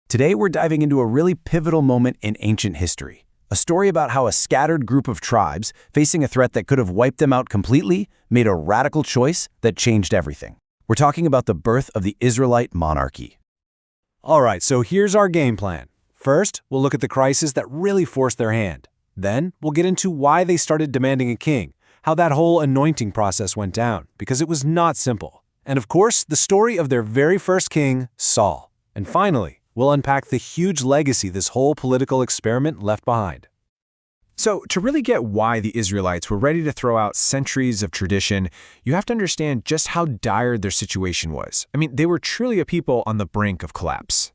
Today we're diving into a really pivotal moment in ancient history. A story about how a scattered group of tribes, facing a threat that could have wiped them out completely, made a radical choice that changed everything. We're talking about the birth of the Israelite Monarchy. All right, so here's our game plan. First, we'll look at the crisis that really forced their hand. Then, we'll get into why they started demanding a king, how that whole anointing process went down, because it was not simple. And of course, the story of their very first king, Saul. And finally, we'll unpack the huge legacy this whole political experiment left behind. So, to really get why the Israelites were ready to throw out centuries of tradition, you have to understand just how dire their situation was. I mean, they were truly a people on the brink of collapse.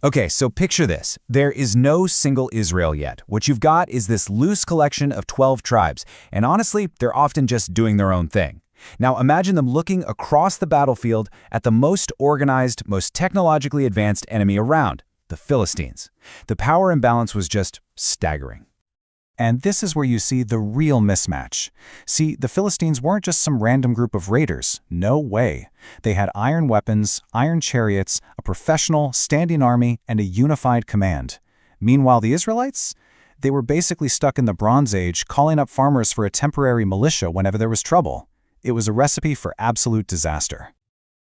Okay, so picture this. There is no single Israel yet. What you've got is this loose collection of 12 tribes, and honestly, they're often just doing their own thing. Now imagine them looking across the battlefield at the most organized, most technologically advanced enemy around, the Philistines. The power imbalance was just staggering. And this is where you see the real mismatch. See, the Philistines weren't just some random group of raiders. No way. They had iron weapons, iron chariots, a professional, standing army, and a unified command. Meanwhile, the Israelites? They were basically stuck in the Bronze Age, calling up farmers for a temporary militia whenever there was trouble. It was a recipe for absolute disaster.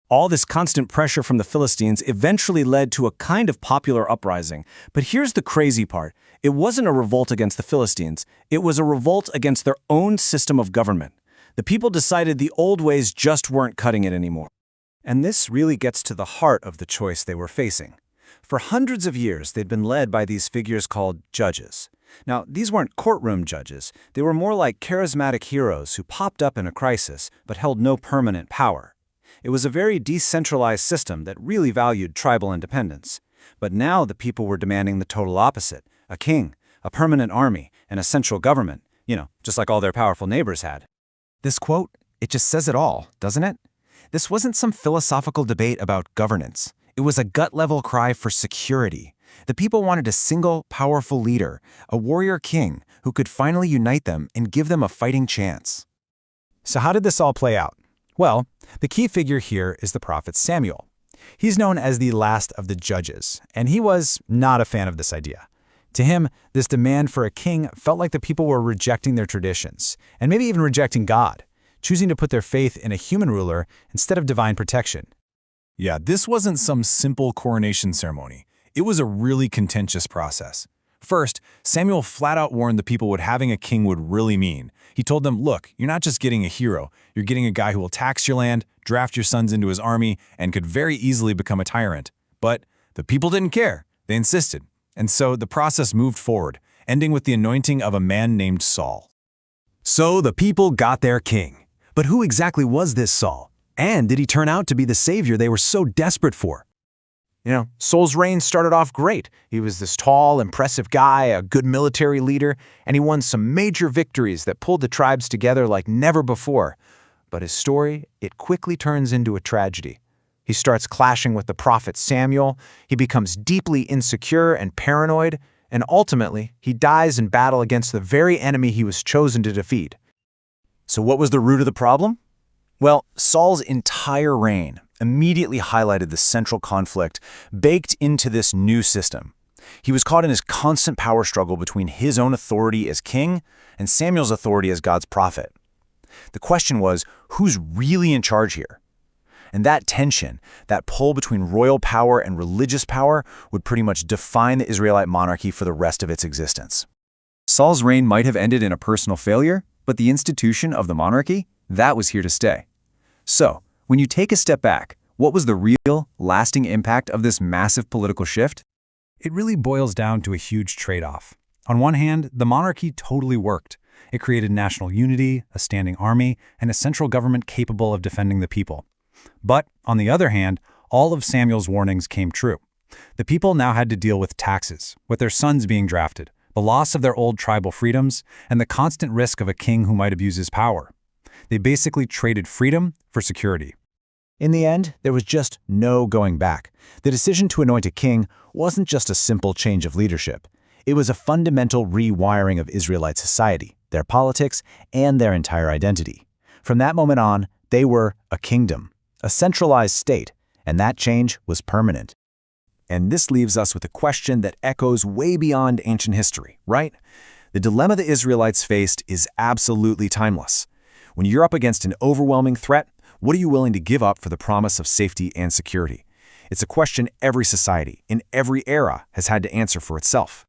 All this constant pressure from the Philistines eventually led to a kind of popular uprising. But here's the crazy part. It wasn't a revolt against the Philistines. It was a revolt against their own system of government. The people decided the old ways just weren't cutting it anymore. And this really gets to the heart of the choice they were facing. For hundreds of years, they'd been led by these figures called judges. Now, these weren't courtroom judges. They were more like charismatic heroes who popped up in a crisis but held no permanent power. It was a very decentralized system that really valued tribal independence. But now the people were demanding the total opposite: a king, a permanent army, and a central government, just like all their powerful neighbors had. This quote, it just says it all, doesn't it? This wasn't some philosophical debate about governance. It was a gut-level cry for security. The people wanted a single, powerful leader, a warrior king who could finally unite them and give them a fighting chance. So how did this all play out? Well, the key figure here is the prophet Samuel. He's known as the last of the judges, and he was not a fan of this idea. To him, this demand for a king felt like the people were rejecting their traditions, and maybe even rejecting God, choosing to put their faith in a human ruler instead of divine protection. Yeah, this wasn't some simple coronation ceremony. It was a really contentious process. First, Samuel flat out warned the people what having a king would really mean. He told them, look, you're not just getting a hero, you're getting a guy who will tax your land, draft your sons into his army, and could very easily become a tyrant. But the people didn't care. They insisted. And so the process moved forward, ending with the anointing of a man named Saul. So the people got their king. But who exactly was this Saul? And did he turn out to be the savior they were so desperate for? Saul's reign started off great. He was this tall, impressive guy, a good military leader, and he won some major victories that pulled the tribes together like never before. But his story, it quickly turns into a tragedy. He starts clashing with the prophet Samuel, he becomes deeply insecure and paranoid, and ultimately, he dies in battle against the very enemy he was chosen to defeat. So what was the root of the problem? Well, Saul's entire reign immediately highlighted the central conflict baked into this new system. He was caught in his constant power struggle between his own authority as king and Samuel's authority as God's prophet. The question was, who's really in charge here? And that tension, that pull between royal power and religious power, would pretty much define the Israelite monarchy for the rest of its existence. Saul's reign might have ended in a personal failure, but the institution of the monarchy, that was here to stay. So, when you take a step back, what was the real, lasting impact of this massive political shift? It really boils down to a huge trade-off. On one hand, the monarchy totally worked. It created national unity, a standing army, and a central government capable of defending the people. But, on the other hand, all of Samuel's warnings came true. The people now had to deal with taxes, with their sons being drafted, the loss of their old tribal freedoms, and the constant risk of a king who might abuse his power. They basically traded freedom for security. In the end, there was just no going back. The decision to anoint a king wasn't just a simple change of leadership. It was a fundamental rewiring of Israelite society, their politics, and their entire identity. From that moment on, they were a kingdom, a centralized state, and that change was permanent. And this leaves us with a question that echoes way beyond ancient history, right? The dilemma the Israelites faced is absolutely timeless. When you're up against an overwhelming threat, what are you willing to give up for the promise of safety and security? It's a question every society, in every era, has had to answer for itself.